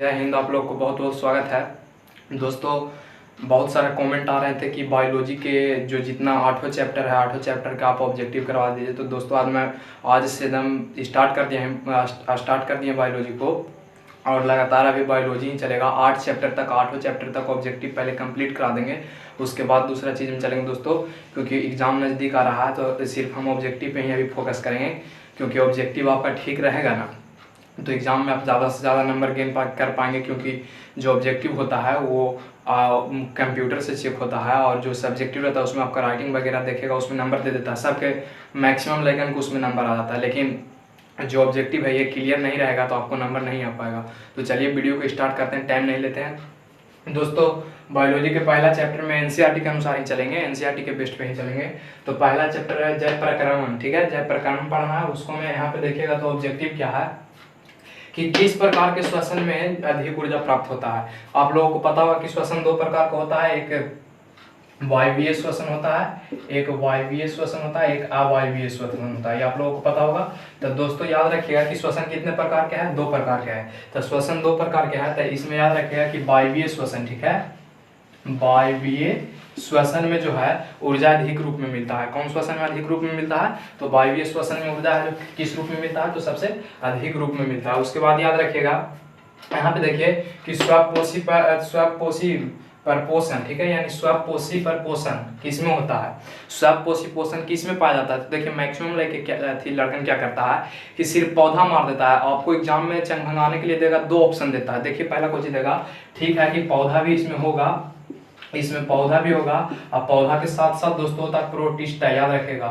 जय हिंद। आप लोग को बहुत बहुत स्वागत है दोस्तों। बहुत सारे कमेंट आ रहे थे कि बायोलॉजी के जो जितना आठों चैप्टर है, आठों चैप्टर का आप ऑब्जेक्टिव करवा दीजिए। तो दोस्तों आज से एकदम स्टार्ट कर दिए बायोलॉजी को, और लगातार अभी बायोलॉजी ही चलेगा। 8 चैप्टर तक, आठों चैप्टर तक ऑब्जेक्टिव पहले कंप्लीट करा देंगे, उसके बाद दूसरा चीज़ में चलेंगे दोस्तों। क्योंकि एग्ज़ाम नज़दीक आ रहा है तो सिर्फ हम ऑब्जेक्टिव पे ही अभी फोकस करेंगे, क्योंकि ऑब्जेक्टिव आपका ठीक रहेगा ना तो एग्ज़ाम में आप ज़्यादा से ज़्यादा नंबर गेन कर पाएंगे। क्योंकि जो ऑब्जेक्टिव होता है वो कंप्यूटर से चेक होता है, और जो सब्जेक्टिव रहता है उसमें आपका राइटिंग वगैरह देखेगा, उसमें नंबर दे देता है। सबके मैक्सिमम लेकिन को उसमें नंबर आ जाता है, लेकिन जो ऑब्जेक्टिव है ये क्लियर नहीं रहेगा तो आपको नंबर नहीं आ पाएगा। तो चलिए वीडियो को स्टार्ट करते हैं, टाइम नहीं लेते हैं दोस्तों। बायोलॉजी के पहला चैप्टर में एनसीईआरटी के अनुसार ही चलेंगे, एनसीईआरटी के बेस्ट पे ही चलेंगे। तो पहला चैप्टर है जय प्रकरण, ठीक है। जय प्रकरण पढ़ना है उसको। मैं यहाँ पे देखिएगा तो ऑब्जेक्टिव क्या है कि किस प्रकार के श्वसन में अधिक ऊर्जा प्राप्त होता है। आप लोगों को पता होगा कि श्वसन दो प्रकार का होता है, एक वायवीय श्वसन होता है, एक वायवीय श्वसन होता है, एक अवायवीय श्वसन होता है। ये आप लोगों को पता होगा। तो दोस्तों याद रखिएगा कि श्वसन कितने प्रकार के हैं, दो प्रकार के हैं। तो श्वसन दो प्रकार के हैं, तो इसमें याद रखिएगा कि वायवीय श्वसन, ठीक है। वायवीय श्वसन में जो है ऊर्जा अधिक रूप में मिलता है। कौन श्वसन में अधिक रूप में मिलता है? तो वायवीय श्वसन में ऊर्जा है जो किस रूप में मिलता है? तो सबसे अधिक रूप में मिलता है। उसके बाद याद रखिएगा यहाँ पे देखिए कि स्वपोषी परपोषण, ठीक है, यानी स्वपोषी परपोषण किसमें होता है? स्वपोषी पोषण किस में पाया जाता है? तो देखिए मैक्सिमम लड़कन क्या करता है कि सिर्फ पौधा मार देता है। आपको एग्जाम में चंग भंगाने के लिए देगा, दो ऑप्शन देता है। देखिए पहला क्वेश्चन देगा, ठीक है, कि पौधा भी इसमें होगा, इसमें पौधा भी होगा, और पौधा के साथ साथ दोस्तों होता है प्रोटिस्टा। याद रखेगा,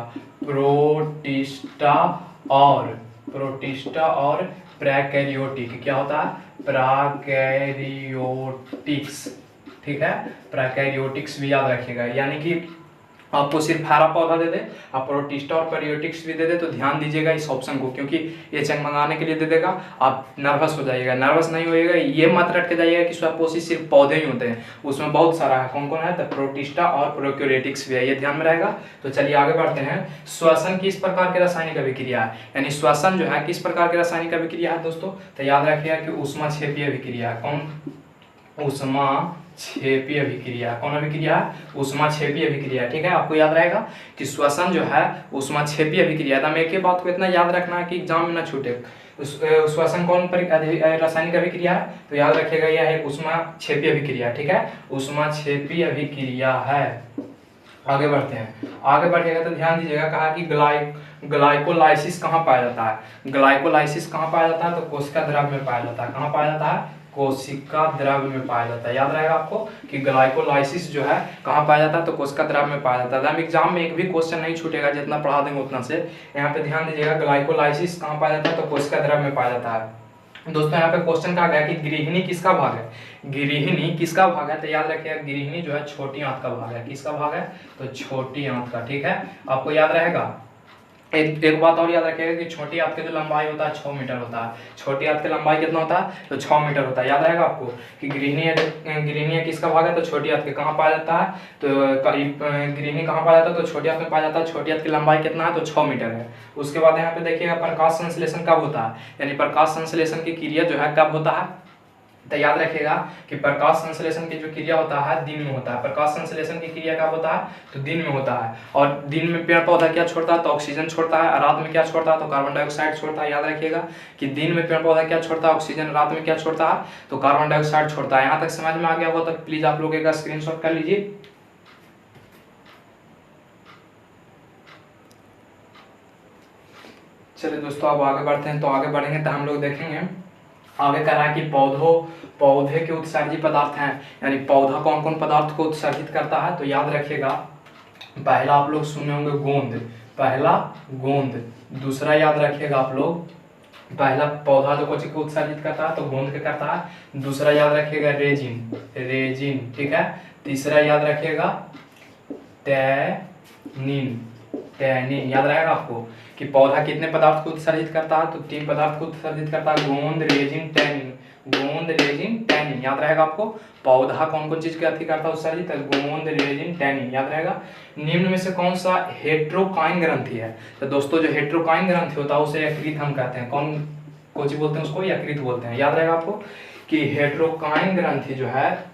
प्रोटिस्टा और प्रैकैरियोटिक। क्या होता है? प्रैकैरियोटिक्स, ठीक है। प्रैकैरियोटिक्स भी याद रखिएगा। यानी कि आपको सिर्फ हरा पौधा दे दे, आप प्रोटिस्टा और प्रैकैरियोटिक्स भी दे दे, तो ध्यान दीजिएगा इस ऑप्शन को, क्योंकि ये चंगमंगाने के लिए दे देगा, आप नर्वस हो जाइएगा। नर्वस नहीं होइएगा, ये मत रट के जाइएगा कि स्वपोषी सिर्फ पौधे ही होते हैं, उसमें बहुत सारा है। कौन कौन है? तो प्रोटिस्टा और प्रैकैरियोटिक्स भी है, ये ध्यान में रहेगा। तो चलिए आगे बढ़ते हैं। श्वसन किस प्रकार की रासायनिक अभिक्रिया है? यानी श्वसन जो है किस प्रकार की रासायनिक अभिक्रिया है दोस्तों? तो याद रखिएगा कि ऊष्माक्षेपीय अभिक्रिया है। कौन? ऊष्माक्षेपीय अभिक्रिया। कौन अभिक्रिया है? ऊष्माक्षेपीय अभिक्रिया, ठीक है। आपको याद रहेगा कि श्वसन जो है ऊष्माक्षेपीय अभिक्रिया। एकदम एक ही बात को इतना याद रखना है कि एग्जाम में ना छूटे। श्वसन कौन रासायनिक अभिक्रिया है? तो याद रखिएगा यह है ऊष्माक्षेपीय अभिक्रिया, ठीक है। ऊष्माक्षेपीय अभिक्रिया है। आगे बढ़ते हैं। आगे बढ़िएगा तो ध्यान दीजिएगा, कहा कि ग्लाइकोलाइसिस कहाँ पाया जाता है? ग्लाइकोलाइसिस कहाँ पाया जाता है? तो कोशिका द्रव्य में पाया जाता है। कहाँ पाया जाता है? कोशिका द्रव्य में पाया जाता है। याद रहेगा आपको कि ग्लाइकोलाइसिस जो है कहाँ पाया जाता है? तो कोशिका द्रव्य में पाया जाता है। एग्जाम में एक भी क्वेश्चन नहीं छूटेगा, जितना पढ़ा देंगे उतना से। यहाँ पे ध्यान दीजिएगा, ग्लाइकोलाइसिस कहाँ पाया जाता है? तो कोशिका द्रव्य में पाया जाता है। दोस्तों यहाँ पे क्वेश्चन कहा गया कि गृहिणी किसका भाग है? गृहिणी किसका भाग है? तो याद रखिएगा गृहिणी जो है छोटी आंत का भाग है। किसका भाग है? तो छोटी आंत का, ठीक है। आपको याद रहेगा। एक बात और याद रखिएगा कि छोटी आंत की जो लंबाई होता है 6 मीटर होता है। छोटी आंत की लंबाई कितना होता है? तो 6 मीटर होता है। याद रहेगा आपको कि गृहिणी किसका भाग है? तो छोटी आंत के। कहाँ पाया जाता है? तो गृहिणी कहाँ पाया जाता है? तो छोटी आंत में पाया जाता है। छोटी आंत की लंबाई कितना है? तो 6 मीटर है। उसके बाद यहाँ पे देखिएगा प्रकाश संश्लेषण कब होता है? यानी प्रकाश संश्लेषण की क्रिया जो है कब होता है? तो याद रखिएगा कि प्रकाश संश्लेषण की जो क्रिया होता है दिन में होता है। प्रकाश संश्लेषण की क्रिया कब होता है? तो दिन में होता है। और दिन में पेड़ पौधा क्या छोड़ता है? तो ऑक्सीजन छोड़ता है। और रात में क्या छोड़ता है? तो कार्बन डाइऑक्साइड छोड़ता है। याद रखिएगा कि दिन में पेड़ पौधा क्या छोड़ता है? ऑक्सीजन। रात में क्या छोड़ता है? तो कार्बन डाइऑक्साइड छोड़ता है। यहाँ तक समझ में आ गया होगा तो प्लीज आप लोग एक स्क्रीनशॉट कर लीजिए। चलिए दोस्तों अब आगे बढ़ते हैं। तो आगे बढ़ेंगे तो हम लोग देखेंगे आगे कह रहा है कि पौधे के उत्सर्जी पदार्थ हैं, यानी पौधा कौन कौन पदार्थ को उत्सर्जित करता है? तो याद रखिएगा, पहला आप लोग सुने होंगे गोंद, पहला गोंद। दूसरा याद रखिएगा आप लोग, पहला पौधा जो कुछ को उत्सर्जित करता है तो गोंद के करता है। दूसरा याद रखिएगा रेजिन, ठीक है। तीसरा याद रखिएगा टैनिन। याद रहेगा आपको कि पौधा कितने पदार्थ को उत्सर्जित करता है? तो 3 पदार्थ को उत्सर्जित करता है, गोंद, रेजिन, टैनिन। याद रहेगा आपको पौधा कौन कौन चीज के अति करता है उत्सर्जित? गोंद, रेजिन, टैनिन। याद रहेगा। निम्न में से कौन सा हेट्रोकाइन ग्रंथि है? तो दोस्तों जो हेट्रोकाइन ग्रंथि होता है उसे यकृत हम कहते हैं। कौन सी बोलते हैं? उसको यकृत बोलते हैं। याद रहेगा आपको कि हेटेरोकाइन ग्रंथि जो है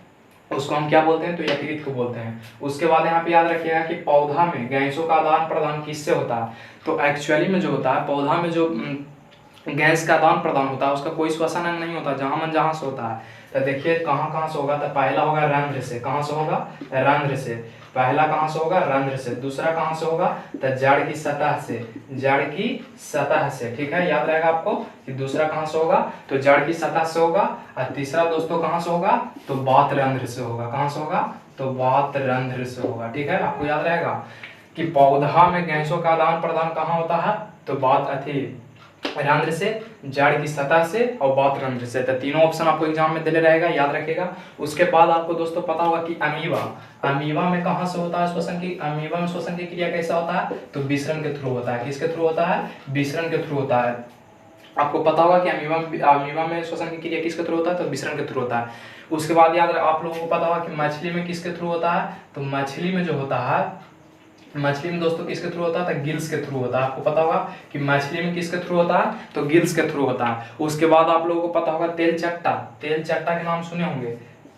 उसको हम क्या बोलते हैं, तो यकृत को बोलते हैं। उसके बाद यहाँ पे याद रखिएगा कि पौधा में गैसों का आदान प्रदान किससे होता है, तो एक्चुअली में जो होता है पौधा में जो गैस का आदान प्रदान होता है उसका कोई श्वसन अंग नहीं होता, जहाँ मन जहाँ से होता है। तो देखिए कहाँ कहाँ से होगा, तो पहला होगा रंध्र से। कहाँ से होगा, रंध्र से। पहला कहाँ से होगा, रंध्र से। दूसरा कहाँ से होगा, तो जड़ की सतह से, जड़ की सतह से, ठीक है, याद रहेगा आपको कि दूसरा कहाँ से होगा, तो जड़ की सतह से होगा। और तीसरा दोस्तों कहाँ से होगा, तो वात रंध्र से होगा। कहाँ से होगा, तो वात रंध्र से होगा, ठीक है। आपको याद रहेगा कि पौधा में गैसों का आदान प्रदान कहाँ होता है, तो वात रंध्र से, जड़ की सतह से और वात रंध्र से। तो तीनों ऑप्शन आपको एग्जाम में दिले रहेगा, याद रखिएगा। उसके बाद आपको दोस्तों पता होगा कि अमीबा, अमीबा में कहाँ से होता है श्वसन की, अमीबा में श्वसन की क्रिया कैसा होता है, तो विसरण के थ्रू होता है। किसके थ्रू होता है, विसरण के थ्रू होता है। आपको पता होगा कि अमीबा में श्वसन की क्रिया किसके थ्रू होता है, तो विसरण के थ्रू होता है। उसके बाद याद आप लोगों को पता होगा कि मछली में किसके थ्रू होता है, तो मछली में जो होता है, मछली में दोस्तों किसके थ्रू होता है, तो गिल्स के थ्रू होता है। आपको पता होगा कि मछली में किसके थ्रू होता है, तो गिल्स के थ्रू होता है। उसके बाद आप लोगों को पता होगा तेल चट्टा, तेल चट्टा के नाम सुने होंगे,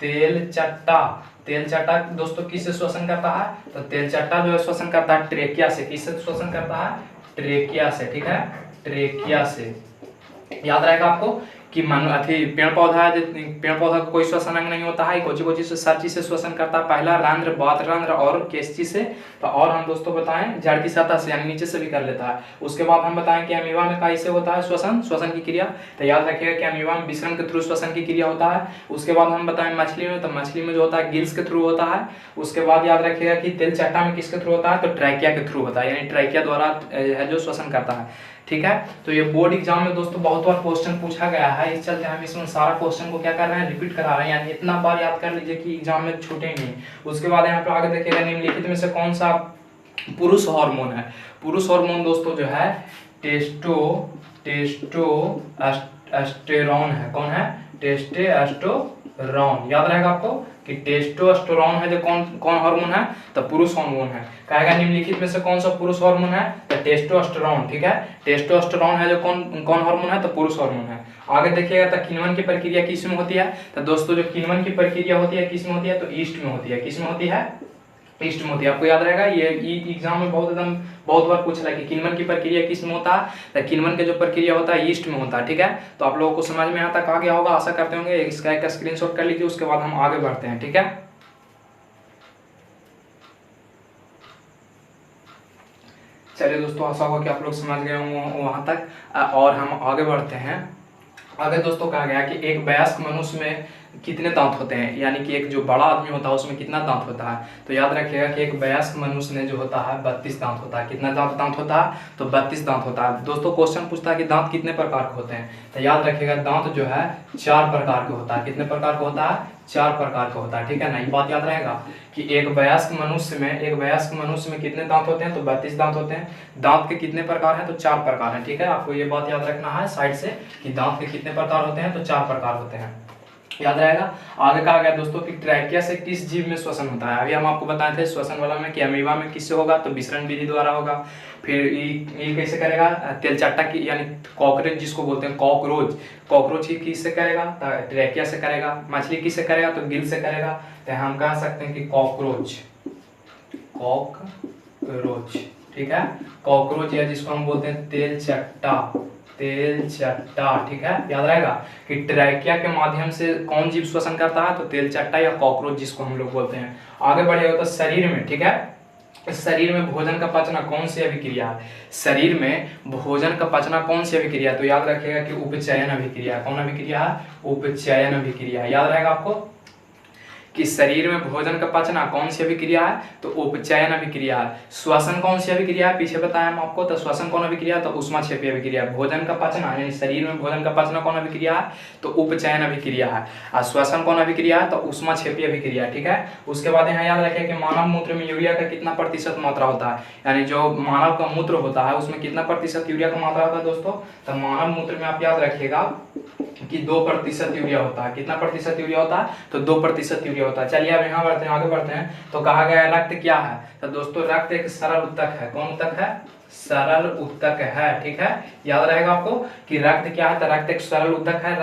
तेल चट्टा। तेल चट्टा दोस्तों किससे श्वसन करता है, तो तेल चट्टा जो है श्वसन करता है ट्रेकिया से। किससे श्वसन करता है, ट्रेकिया से, ठीक है, ट्रेकिया से। याद रहेगा आपको कि पेड़ पौधा है, पेड़ पौधा का कोई श्वसन अंग नहीं होता है, कोची से सब चीज से श्वसन करता है। पहला रंध्र, वात रंध्र और किस चीज से, तो और हम दोस्तों बताएं जड़ की सतह से, यानी नीचे से भी कर लेता है। उसके बाद हम बताएं कि अमीबा में कैसे होता है श्वसन, श्वसन की क्रिया, तो याद रखिएगा कि अमीबा में विसरण के थ्रू श्वसन की क्रिया होता है। उसके बाद हम बताएं मछली में, तो मछली में जो होता है गिल्स के थ्रू होता है। उसके बाद याद रखिएगा कि तेल चट्टा में किसके थ्रू होता है, तो ट्रैकिया के थ्रू होता है, यानी ट्रैकिया द्वारा है जो श्वसन करता है, ठीक है। तो ये बोर्ड एग्जाम में दोस्तों बहुत बार क्वेश्चन पूछा गया है, इस चलते हम इसमें सारा क्वेश्चन को क्या कर रहे हैं, रिपीट करा रहे हैं, यानी इतना बार याद कर लीजिए कि एग्जाम में छूटे नहीं। उसके बाद यहाँ पे आगे देखिएगा निम्नलिखित में से कौन सा पुरुष हार्मोन है। पुरुष हार्मोन दोस्तों जो है टेस्टोस्टेरोन है। कौन है, टेस्टोस्टेरोन। याद रहेगा आपको कि टेस्टोस्टेरोन है जो कौन हार्मोन है, तो पुरुष हार्मोन है। कहेगा निम्नलिखित में से कौन सा पुरुष हार्मोन है, तो टेस्टोस्टेरोन, ठीक है। टेस्टोस्टेरोन है जो कौन हार्मोन है, तो पुरुष हार्मोन है। आगे देखिएगा तो किण्वन की प्रक्रिया किस में होती है, तो दोस्तों जो किण्वन की प्रक्रिया होती है किस में होती है, तो ईस्ट में होती है। किस में होती है, ईस्ट में होती है। आपको याद रहेगा ये एग्जाम में बहुत बार पूछ रहा है कि किण्वन की प्रक्रिया किस में होता है, तो किण्वन की जो प्रक्रिया होता है ईस्ट में होता है, ठीक है। तो आप लोगों को समझ में यहाँ तक आ गया होगा, आशा करते होंगे। इसका एक स्क्रीनशॉट कर लीजिए, उसके बाद हम आगे बढ़ते हैं, ठीक है। चलिए दोस्तों, आशा होगा कि आप लोग समझ गए होंगे वहाँ तक, और हम आगे बढ़ते हैं। आगे दोस्तों कहा गया कि एक वयस्क मनुष्य में कितने दांत होते हैं, यानी कि एक जो बड़ा आदमी होता है उसमें कितना दांत होता है, तो याद रखिएगा कि एक वयस्क मनुष्य में जो होता है 32 दांत होता है। कितना दांत होता है, तो 32 दांत होता है। दोस्तों क्वेश्चन पूछता है कि दांत कितने प्रकार के होते हैं, तो याद रखिएगा दांत जो है 4 प्रकार के होता है। कितने प्रकार का होता है, 4 प्रकार का होता है, ठीक है ना। ये बात याद रहेगा कि एक वयस्क मनुष्य में कितने दांत होते हैं, तो 32 दांत होते हैं। दांत के कितने प्रकार हैं, तो 4 प्रकार हैं, ठीक है। आपको ये बात याद रखना है साइड से कि दांत के कितने प्रकार होते हैं, तो 4 प्रकार होते हैं, याद रहेगा। आगे कहा गया दोस्तों कि ट्रैकिया से किस जीव में श्वसन होता है। अभी हम आपको बताए थे श्वसन वाला में कि अमीबा में किससे होगा, तो विसरण विधि द्वारा होगा। फिर ये कैसे करेगा, तेलचट्टा की यानी कॉकरोच जिसको बोलते हैं, कॉकरोच ही किससे करेगा, तो ट्रैकिया से करेगा। मछली किससे करेगा, तो गिल से करेगा। तो हम कह सकते हैं कि कॉकरोच, ठीक है, कॉकरोच या जिसको हम बोलते हैं तेलचट्टा, ठीक है। याद रहेगा कि ट्रैकिया के माध्यम से कौन जीव श्वसन करता है, तो तेलचट्टा या कॉकरोच जिसको हम लोग बोलते हैं। आगे बढ़िएगा तो शरीर में, ठीक है, शरीर में भोजन का पचना कौन सी अभिक्रिया है, शरीर में भोजन का पचना कौन सी अभिक्रिया, तो याद रखिएगा कि उपचयन अभिक्रिया। कौन अभिक्रिया है, उपचयन अभिक्रिया। याद रहेगा आपको कि शरीर में भोजन का पचना कौन सी अभिक्रिया है, तो उपचयन अभिक्रिया है। श्वसन कौन सी अभिक्रिया है, पीछे बताया हम आपको, तो श्वसन कौन अभिक्रिया है, तो ऊष्माक्षेपी अभिक्रिया। भोजन का पचना यानी शरीर में भोजन का पचना कौन अभिक्रिया है, तो उपचयन अभिक्रिया है। और श्वसन कौन अभिक्रिया है, तो ऊष्माक्षेपी अभिक्रिया, ठीक है। उसके बाद यहाँ याद रखिए कि मानव मूत्र में यूरिया का कितना प्रतिशत मात्रा होता है, यानी जो मानव का मूत्र होता है उसमें कितना प्रतिशत यूरिया का मात्रा होता है दोस्तों, तो मानव मूत्र में आप याद रखिएगा कि 2% यूरिया होता है। कितना प्रतिशत यूरिया होता है, तो 2% यूरिया होता है। चलिए अब यहाँ बढ़ते हैं, आगे बढ़ते हैं। तो कहा गया रक्त क्या है, तो दोस्तों रक्त एक सरल उत्तक है। कौन उत्तक है, सरल उत्तक है, ठीक है। याद रहेगा आपको कि रक्त क्या है, तो रक्त एक सरल उत्तक है।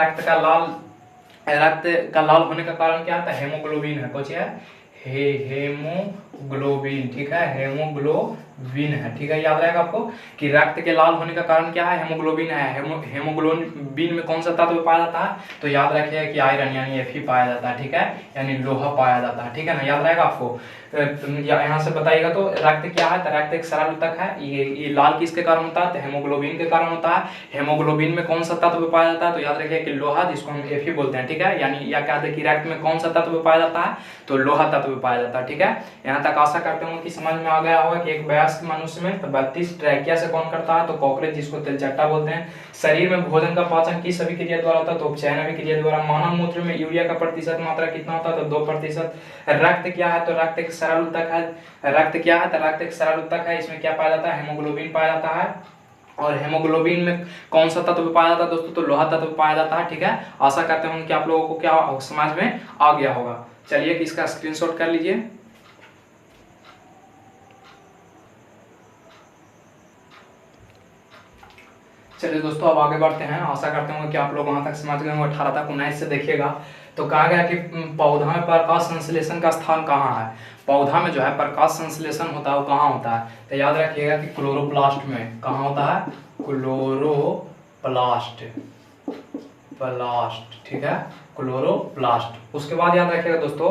रक्त का लाल होने का कारण क्या है? हेमोग्लोबिन है। कुछ है हेमोग्लोबिन, ठीक है, हेमोग्लोबिन है, ठीक है। याद रहेगा आपको कि रक्त के लाल होने का कारण क्या है? हेमोग्लोबिन है। हेमोग्लोबिन में कौन सा तत्व पाया जाता है? तो याद रखिएगा कि आयरन यानी Fe पाया जाता है, ठीक है, यानी लोहा पाया जाता है, ठीक है ना। याद रहेगा आपको। यहाँ से बताइएगा तो रक्त क्या है? तो रक्त एक सरल ऊतक है। ये लाल किसके कारण होता है? तो हेमोग्लोबिन के कारण होता है। हेमोग्लोबिन में कौन सा तत्व पाया जाता है? तो याद रखिए कि लोहा, जिसको हम Fe बोलते हैं, ठीक है, यानी या कहते हैं कि रक्त में कौन सा तत्व पाया जाता है? तो लोहा तत्व पाया जाता है, ठीक है। यहाँ तक आशा करते हूँ कि समझ में आ गया होगा कि एक वयस्क मनुष्य में 32 ट्रैकिया से कौन करता है? तो कॉकरोच, जिसको तिलचट्टा बोलते हैं। शरीर में भोजन का पाचन किस अभिक्रिया द्वारा होता है? तो उपचयन अभिक्रिया द्वारा। मानव मूत्र में यूरिया का प्रतिशत मात्रा कितना होता है? तो 2%। रक्त क्या है? तो रक्त एक सरल ऊतक है। रक्त क्या है? तो रक्त एक सरल ऊतक है। इसमें क्या पाया जाता है? हेमोग्लोबिन पाया जाता है। और हेमोग्लोबिन में कौन सा तत्व पाया जाता है दोस्तों? तो लोहा तत्व पाया जाता है, ठीक है। आशा करते हैं कि आप लोगों को क्या समझ में आ गया होगा। चलिए इसका स्क्रीनशॉट कर लीजिए। चलिए दोस्तों अब आगे बढ़ते हैं। आशा करते हैं कि आप लोग वहां तक समझ गए होंगे। 18 तक 19 से देखिएगा तो कहा गया कि पौधा में प्रकाश संश्लेषण का स्थान कहाँ है? पौधा में जो है प्रकाश संश्लेषण होता है वो कहाँ होता है? तो याद रखिएगा कि क्लोरोप्लास्ट में। कहाँ होता है? क्लोरोप्लास्ट, ठीक है, क्लोरोप्लास्ट। उसके बाद याद रखिएगा दोस्तों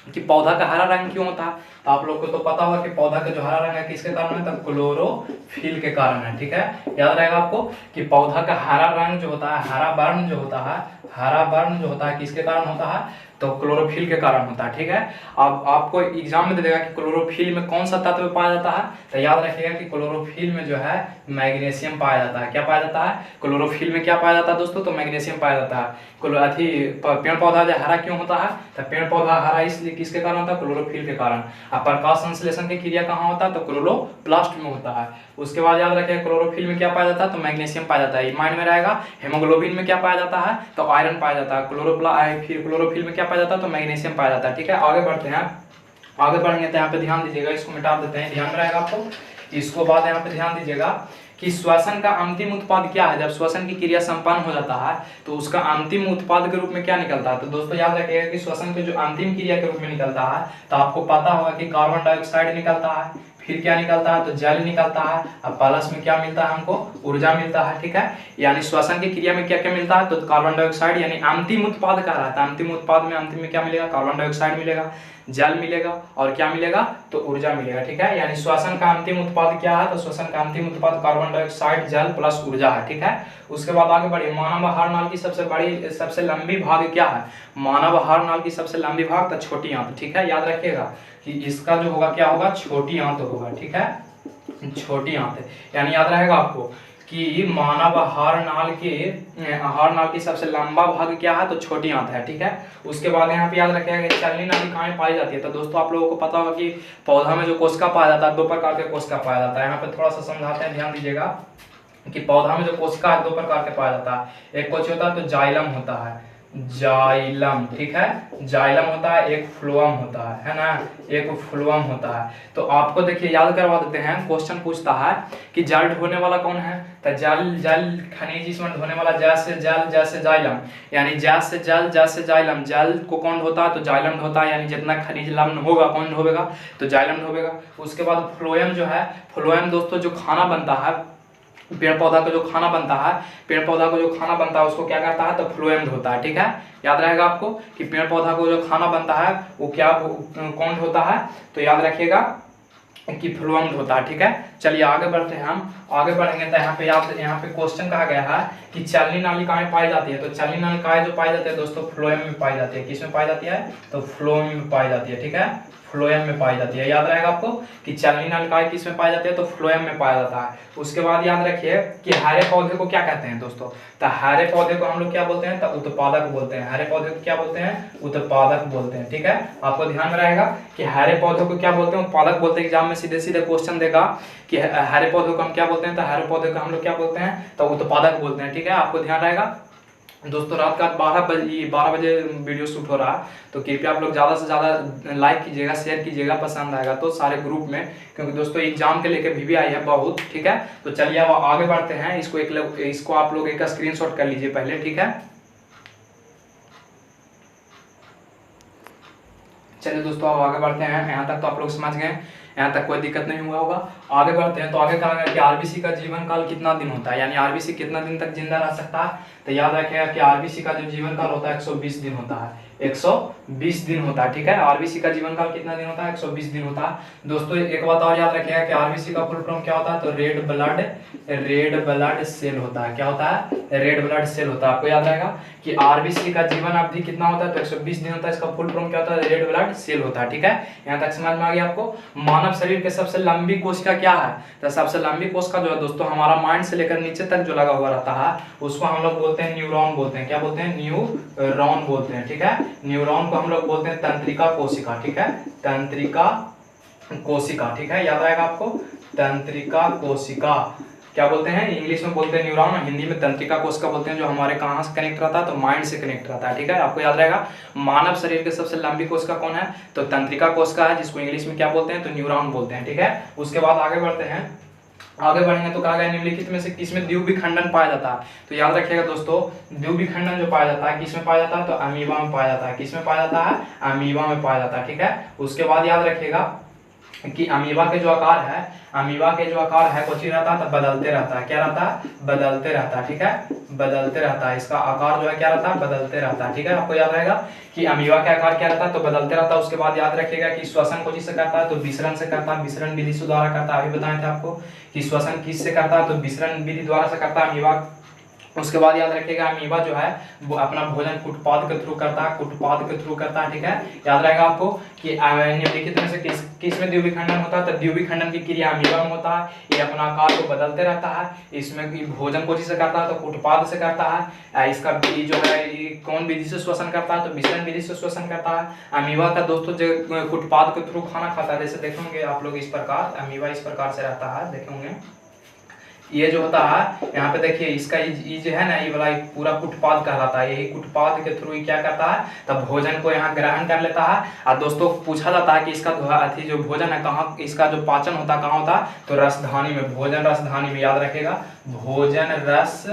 कि पौधा का हरा रंग क्यों होता है? तो आप लोग को तो पता होगा कि पौधा का जो हरा रंग है किसके कारण है? तो क्लोरोफिल के कारण है, ठीक है। याद रहेगा आपको कि पौधा का हरा रंग जो होता है, हरा वर्ण जो होता है, हरा वर्ण जो होता है किसके कारण होता है? तो क्लोरोफिल के कारण होता है, ठीक है। अब आपको एग्जाम में दे देगा कि क्लोरोफिल में कौन सा तत्व पाया जाता है? तो याद रखिएगा कि क्लोरोफिल में जो है मैग्नीशियम पाया जाता है। क्या पाया जाता है? क्लोरोफिल में क्या पाया जाता है दोस्तों? तो मैग्नीशियम पाया जाता है। पेड़ पौधा जो हरा क्यों होता है? तो पेड़ पौधा हरा इसलिए किसके कारण होता है? क्लोरोफिल के कारण। अब प्रकाश संश्लेषण की क्रिया कहाँ होता है? तो क्लोरोप्लास्ट में होता है। उसके बाद याद रखिए क्लोरोफिल में क्या पाया जाता है? तो मैग्नीशियम पाया जाता है, माइंड में रहेगा। हेमोग्लोबिन में क्या पाया जाता है? तो आयरन पाया जाता है। फिर क्लोरोफिल में क्या पाया जाता है? तो मैग्नीशियम पाया जाता है, ठीक है। आगे बढ़ते हैं। आगे बढ़ेंगे तो यहाँ पे ध्यान दीजिएगा, इसको मिटा देते हैं, ध्यान में रहेगा आपको। इसको बाद यहाँ पे ध्यान दीजिएगा कि श्वसन का अंतिम उत्पाद क्या है? जब श्वसन की क्रिया संपन्न हो जाता है तो उसका अंतिम उत्पाद के रूप में क्या निकलता है? तो दोस्तों याद रखिएगा कि श्वसन के जो अंतिम क्रिया के रूप में निकलता है तो आपको पता होगा कि कार्बन डाइऑक्साइड निकलता है, फिर क्या निकलता है? तो जल निकलता है। अब प्लस में क्या मिलता है हमको? ऊर्जा मिलता है, ठीक है। यानी श्वसन की क्रिया में क्या क्या मिलता है? तो कार्बन डाइऑक्साइड, यानी अंतिम उत्पाद कह रहा था। अंतिम उत्पाद में अंतिम में क्या मिलेगा? कार्बन डाइऑक्साइड मिलेगा, जल मिलेगा और क्या मिलेगा? तो ऊर्जा मिलेगा, ठीक है। यानी श्वसन का अंतिम उत्पाद क्या है? तो श्वसन का अंतिम उत्पाद कार्बन डाइऑक्साइड, जल प्लस ऊर्जा है, ठीक है। उसके बाद आगे बढ़िए। मानव आहार नाल की सबसे लंबी भाग क्या है? मानव आहार नाल की सबसे लंबी भाग तो छोटी आंत, ठीक है। याद रखिएगा कि इसका जो होगा क्या होगा? छोटी आंत होगा, ठीक है, छोटी आंत। यानी याद रहेगा आपको कि मानव आहार नाल की सबसे लंबा भाग क्या है? तो छोटी आंत है, ठीक है। उसके बाद यहाँ पे याद रखिएगा कि चलनी नाली कहाँ पाई जाती है? तो दोस्तों आप लोगों को पता होगा कि पौधा में जो कोशिका पाया जाता है, 2 प्रकार के कोशिका पाया जाता है। यहाँ पे थोड़ा सा समझाते हैं, ध्यान दीजिएगा कि पौधा में जो कोशिका है 2 प्रकार के पाया जाता है। एक कुछ होता है तो जाइलम होता है, जाइलम, ठीक है, जाइलम होता है। एक फ्लोएम होता है ना, एक फ्लोएम होता है। तो आपको देखिए याद करवा देते हैं। क्वेश्चन पूछता है कि जल ढोने वाला कौन है? तो जल खनिज इसमें ढोने वाला जैसे जल जैसे जाइलम, यानी जैसे जल जैसे जाइलम। जल को कौन ढोता है? तो जाइलम ढोता है, यानी जितना खनिज लवण होगा कौन ढोवेगा? तो जाइलम ढोवेगा। उसके बाद फ्लोएम जो है, फ्लोएम दोस्तों जो खाना बनता है, पेड़ पौधा का जो खाना बनता है, पेड़ पौधा को जो खाना बनता है उसको क्या करता है? तो फ्लोएम होता है, ठीक है। याद रहेगा आपको कि पेड़ पौधा को जो खाना बनता है वो क्या कौन होता है? तो याद रखिएगा कि फ्लोएम होता है, ठीक है। चलिए आगे बढ़ते हैं। हम आगे बढ़ेंगे तो यहाँ पे क्वेश्चन कहा गया है कि चलनी नालिकाएं पाई जाती है। तो चलनी नालिकाएं जो पाई जाती है दोस्तों फ्लोएम में पाई जाती है। किस में पाई जाती है? तो फ्लोएम में पाई जाती है, ठीक है, फ्लोएम में पाई जाती है। याद रहेगा आपको कि चलनी नालिकाएं किस में पाई जाती है? तो फ्लोएम में पाया जाता है। उसके बाद याद रखिए कि हरे पौधे को क्या कहते हैं दोस्तों? तो हरे पौधे को हम लोग क्या बोलते हैं? तो उत्पादक बोलते हैं। हरे पौधे को क्या बोलते हैं? उत्पादक बोलते हैं, ठीक है। आपको ध्यान में रहेगा कि हरे पौधे को क्या बोलते हैं? उत्पादक बोलते हैं। एग्जाम में सीधे सीधे क्वेश्चन देगा कि हरे पौधे को हम क्या बोलते हैं? तो हरे पौधे को हम लोग क्या बोलते हैं? तो उत्पादक बोलते हैं, ठीक है। आपको ध्यान रहेगा। दोस्तों रात का 12 बजे वीडियो शूट हो रहा है, तो कृपया आप लोग ज़्यादा से ज़्यादा लाइक कीजिएगा, शेयर कीजिएगा, पसंद आएगा तो सारे ग्रुप में, क्योंकि दोस्तों एग्जाम के लेके भी आई है बहुत, ठीक है। तो चलिए अब आगे बढ़ते हैं। इसको आप लोग एक स्क्रीनशॉट कर लीजिए पहले, ठीक है। चलिए दोस्तों अब आगे बढ़ते हैं। यहाँ तक तो आप लोग समझ गए, यहाँ तक कोई दिक्कत नहीं हुआ होगा। आगे बढ़ते हैं तो आगे कहा गया कि आरबीसी का जीवन काल कितना दिन होता है, यानी आरबीसी कितना दिन तक जिंदा रह सकता है। तो याद रखिएगा कि आरबीसी का जो जीवन काल होता है 120 दिन होता है, 120 दिन होता है। ठीक है, आरबीसी का जीवन काल कितना दिन होता है, 120 दिन होता है। दोस्तों एक बात और याद रखिएगा कि आरबीसी का फुल फॉर्म क्या होता है, तो रेड ब्लड सेल होता है। क्या होता है, रेड ब्लड सेल होता है। आपको याद रहेगा कि आरबीसी का जीवन अवधि कितना होता है, तो 120 दिन होता है। इसका फुल फॉर्म क्या होता है, रेड ब्लड सेल होता है। ठीक है, यहाँ तक समझ में आ गया आपको। मानव शरीर के सबसे लंबी कोशिका क्या है, तो सबसे लंबी कोशिका जो है दोस्तों हमारा माइंड से लेकर नीचे तक जो लगा हुआ रहता है उसको हम लोग बोलते हैं न्यूरॉन बोलते हैं। क्या बोलते हैं, न्यूरॉन बोलते हैं। ठीक है, न्यूरॉन को हम लोग बोलते हैं तंत्रिका कोशिका। ठीक है, तंत्रिका कोशिका। ठीक है, याद रहेगा आपको, तंत्रिका कोशिका क्या बोलते हैं, इंग्लिश में बोलते हैं न्यूरॉन, हिंदी में तंत्रिका कोशिका बोलते हैं, जो हमारे कहाँ से कनेक्ट रहता है, तो माइंड से कनेक्ट रहता है। ठीक है, आपको याद रहेगा मानव शरीर के सबसे लंबी कोशिका कौन है, तो तंत्रिका कोशिका है, जिसको इंग्लिश में क्या बोलते हैं, तो न्यूरॉन बोलते हैं। ठीक है, उसके बाद आगे बढ़ते हैं। आगे बढ़ेंगे तो कहा गया निम्नलिखित में से किसमें द्विविखंडन पाया जाता है। तो याद रखिएगा दोस्तों, द्विविखंडन जो पाया जाता है किसमें पाया जाता है, तो अमीबा में पाया जाता है। किसमें पाया जाता है, अमीबा में पाया जाता है। ठीक है, उसके बाद याद रखिएगा कि अमीबा के जो आकार है, अमीबा के जो आकार है कुछ ही रहता है, तो बदलते रहता है। क्या रहता है, बदलते रहता है। ठीक है, बदलते रहता है। इसका आकार जो है क्या रहता है, बदलते रहता है। ठीक है, आपको याद रहेगा कि अमीबा का आकार क्या रहता है, तो बदलते रहता है। उसके बाद याद रखिएगा कि श्वसन को जिससे करता है, तो विसरण से करता है, विसरण विधि से द्वारा करता है। अभी बताए थे आपको कि श्वसन किससे करता है, तो विसरण विधि द्वारा से करता है अमीबा। उसके बाद याद रखिएगा अमीबा जो है वो अपना भोजन कुटपाद के थ्रू करता है, कुटपाद के थ्रू करता है। ठीक है, याद रहेगा आपको कि निम्नलिखित में से किस में द्विविखंडन होता है, तो द्विविखंडन की क्रिया अमीबा में होता है। ये अपना आकार को बदलते रहता है। इसमें भोजन को जिससे करता है, तो कुटपाद से करता है। इसका जो है ये कौन विधि से श्वसन करता है, तो विसरण विधि से श्वसन करता है। अमीबा का दोस्तों जो कुटपाद के थ्रू खाना खाता है, जैसे देखेंगे आप लोग इस प्रकार, अमीबा इस प्रकार से रहता है, देखेंगे ये जो होता है यहाँ पे देखिए, इसका ये जो है ना, ये वाला पूरा कुटपाद कहलाता है। यही कुटपाद के थ्रू क्या करता है, तब भोजन को यहाँ ग्रहण कर लेता है। और दोस्तों पूछा जाता है कि इसका अथी जो भोजन है कहाँ, इसका जो पाचन होता है कहाँ होता है, तो रसधानी में, भोजन रसधानी में। याद रखेगा, भोजन रस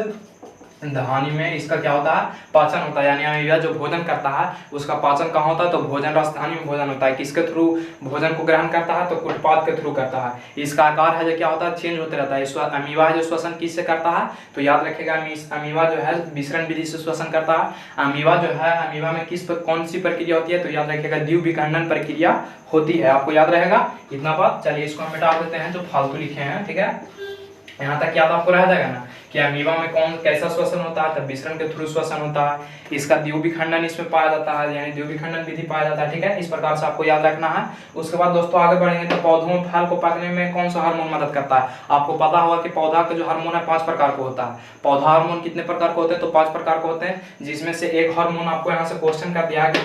धानी में इसका क्या होता है, पाचन होता है। यानी अमीबा जो भोजन करता है उसका पाचन कहाँ होता है, तो भोजन रसधानी में भोजन होता है। किसके थ्रू भोजन को ग्रहण करता है, तो कुटपाद के थ्रू करता है। इसका आकार है जो क्या होता है, चेंज होते रहता है। अमीबा है जो श्वसन किससे करता है, तो याद रखिएगा अमीबा जो है विसरण विधि से श्वसन करता है। अमीबा जो है, अमीबा में कौन सी प्रक्रिया होती है, तो याद रखिएगा द्विविखंडन प्रक्रिया होती है। आपको याद रहेगा इतना बात। चलिए इसको हम मिटा देते हैं जो फालतू लिखे हैं। ठीक है, यहाँ तक याद आपको रह जाएगा ना कि अमीबा में कौन कैसा श्वसन होता है, तब विसरण के थ्रू श्वसन होता है। इसका द्विविखंडन इसमें पाया जाता है, यानी द्विविखंडन विधि पाया जाता है। ठीक है, इस प्रकार से आपको याद रखना है। उसके बाद दोस्तों आगे बढ़ेंगे तो पौधों में फल को पकने में कौन सा हार्मोन मदद करता है। आपको पता होगा कि पौधा का जो हार्मोन है 5 प्रकार का होता है। पौधा हार्मोन कितने प्रकार के होते हैं, तो 5 प्रकार के होते हैं, जिसमें से एक हार्मोन आपको यहाँ से क्वेश्चन कर दिया है कि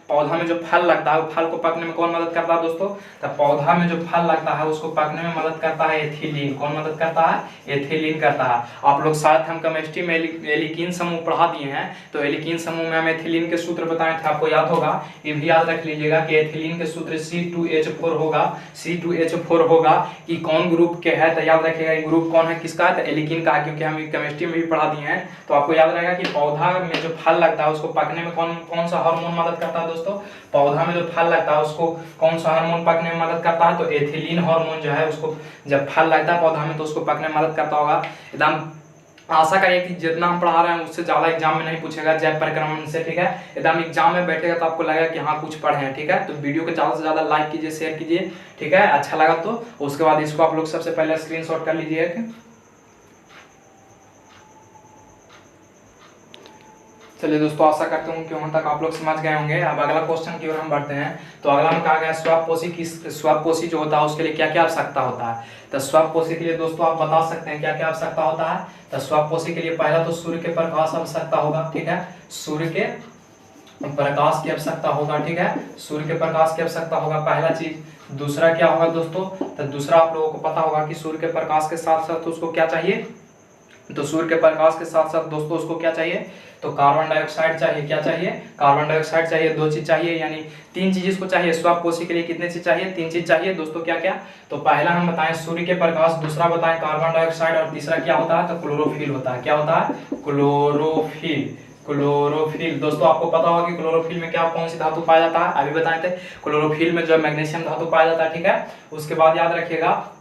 पौधा में जो फल लगता है वो फल को पकने में कौन मदद करता है दोस्तों, तो पौधा में जो फल लगता है उसको पकने में मदद करता है एथिलीन। कौन मदद करता है, एथिलीन करता है। आप लोग साथ हम केमिस्ट्री में एल्कीन समूह पढ़ा दिए हैं, तो एल्कीन समूह में हम एथिलीन के सूत्र बताए थे, आपको याद होगा। ये भी याद रख लीजिएगा कि एथिलीन के सूत्र C2H4 होगा, C2H4 होगा। कि कौन ग्रुप के है, तो याद रखिएगा ये ग्रुप कौन है, किसका है, तो एल्कीन का, क्योंकि हम केमिस्ट्री में भी पढ़ा दिए हैं। तो आपको याद रहेगा कि पौधा में जो फल लगता है उसको पकने में कौन सा हार्मोन मदद करता है दोस्तों, पौधा में जो फल लगता है उसको कौन सा हार्मोन पकने में मदद करता है, तो एथिलीन हार्मोन जो है उसको जब फल लगता है पौधा में तो उसको पकने में मदद करता होगा। एकदम आशा करिए कि जितना हम पढ़ा रहे हैं उससे ज़्यादा एग्जाम में नहीं पूछेगा जैव परिक्रमण से। ठीक है, एकदम एग्जाम में बैठेगा तो आपको लगेगा कि हाँ कुछ पढ़े हैं। ठीक है, तो वीडियो को ज़्यादा से ज़्यादा लाइक कीजिए, शेयर कीजिए। ठीक है, अच्छा लगा तो उसके बाद इसको आप लोग सबसे पहले स्क्रीनशॉट कर लीजिए। चलिए दोस्तों, आशा करता हूँ कि वहाँ तक आप लोग समझ गए होंगे। अब अगला क्वेश्चन की ओर हम बढ़ते हैं। तो अगला में कहा गया स्वपोषी जो होता है उसके लिए क्या क्या आवश्यकता होता है। तो स्वपोषी के लिए दोस्तों आप बता सकते हैं क्या क्या आवश्यकता होता है। तो स्वपोषी के लिए पहला तो सूर्य के प्रकाश आवश्यकता होगा। ठीक है, सूर्य के प्रकाश की आवश्यकता होगा। ठीक है, सूर्य के प्रकाश की आवश्यकता होगा, पहला चीज। दूसरा क्या होगा दोस्तों, तो दूसरा आप लोगों को पता होगा कि सूर्य के प्रकाश के साथ साथ उसको क्या चाहिए, तो सूर्य के प्रकाश के साथ साथ दोस्तों उसको क्या चाहिए, तो कार्बन डाइऑक्साइड चाहिए। क्या चाहिए, कार्बन डाइऑक्साइड चाहिए। 2 चीज चाहिए, यानी 3 चीज इसको चाहिए। स्वपोषी के लिए कितने चीज चाहिए, 3 चीज चाहिए दोस्तों। क्या क्या, तो पहला हम बताएं सूर्य के प्रकाश, दूसरा बताएं कार्बन डाइऑक्साइड, और तीसरा क्या होता है, तो क्लोरोफिल होता है। क्या होता है, क्लोरोफिल। क्लोरोफिल। दोस्तों आपको पता होगा कि क्लोरोफिल में क्या कौन सी धातु पाया जाता है, अभी बताए थे। क्लोरोफिल में जो है मैग्नीशियम धातु पाया जाता है, ठीक है। उसके बाद याद रखिएगा,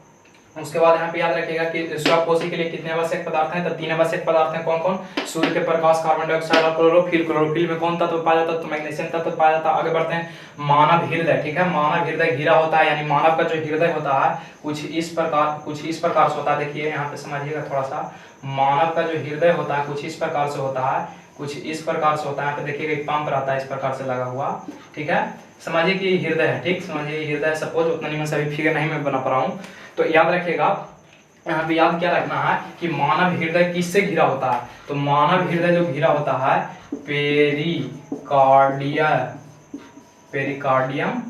उसके बाद यहाँ पे याद रखिएगा कि श्वासकोशी के लिए कितने आवश्यक पदार्थ हैं, तो 3 आवश्यक पदार्थ हैं। कौन कौन? सूर्य के प्रकाश, कार्बन डाइऑक्साइड और क्लोरोफिल। क्लोरोफिल में कौन तत्व पाया जाता है? तो मैग्नीशियम तत्व पाया जाता है। आगे बढ़ते हैं। मानव हृदय, ठीक है। मानव हृदय घिरा होता है, यानी मानव का जो हृदय होता है कुछ इस प्रकार से होता है। देखिए यहाँ पे समझिएगा थोड़ा सा, मानव का जो हृदय होता है कुछ इस प्रकार से होता है, कुछ इस प्रकार से होता है। यहाँ पे देखिएगा एक पंप रहता है इस प्रकार से लगा हुआ, ठीक है। समझिए कि हृदय है, ठीक, समझिए हृदय। सपोज उतना नहीं, मैं सभी फिगर नहीं मैं बना पा रहा हूँ, तो याद रखिएगा यहाँ पे याद क्या रखना है कि मानव हृदय किससे घिरा होता है। तो मानव हृदय जो घिरा होता है पेरिकार्डियम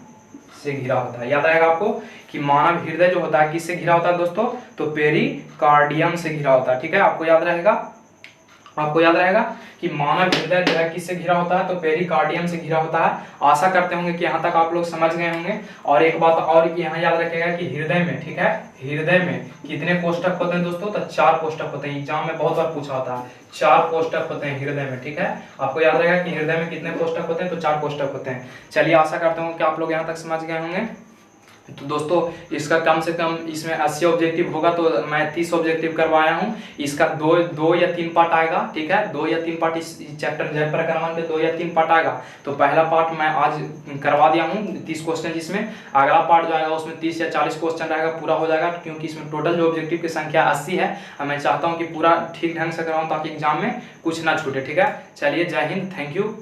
से घिरा होता है। याद रहेगा आपको कि मानव हृदय जो होता है किससे घिरा होता है दोस्तों? तो पेरिकार्डियम से घिरा होता है, ठीक है। आपको याद रहेगा कि मानव हृदय जो है किससे घिरा होता है? तो पेरिकार्डियम से घिरा होता है। आशा करते होंगे कि यहाँ तक आप लोग समझ गए होंगे। और एक बात और यहाँ याद रखिएगा कि हृदय में, ठीक है, हृदय में कितने कोष्ठक होते हैं दोस्तों? तो 4 कोष्ठक होते हैं। एग्जाम में बहुत बार पूछा होता है, 4 कोष्ठक होते हैं हृदय में, ठीक है। आपको याद रहेगा कि हृदय में कितने कोष्ठक होते हैं? तो 4 कोष्ठक होते हैं। चलिए, आशा करता हूँ कि आप लोग यहाँ तक समझ गए होंगे। तो दोस्तों इसका कम से कम इसमें 80 ऑब्जेक्टिव होगा, तो मैं 30 ऑब्जेक्टिव करवाया हूँ। इसका दो या तीन पार्ट आएगा, ठीक है। 2 या 3 पार्ट इस चैप्टर जय प्रक्रमण में 2 या 3 पार्ट आएगा। तो पहला पार्ट मैं आज करवा दिया हूँ 30 क्वेश्चन, जिसमें अगला पार्ट जो आएगा उसमें 30 या 40 क्वेश्चन रहेगा, पूरा हो जाएगा। क्योंकि इसमें टोटल जो ऑब्जेक्टिव की संख्या 80 है, मैं चाहता हूँ कि पूरा ठीक ढंग से कराऊँ ताकि एग्जाम में कुछ ना छूटे, ठीक है। चलिए, जय हिंद, थैंक यू।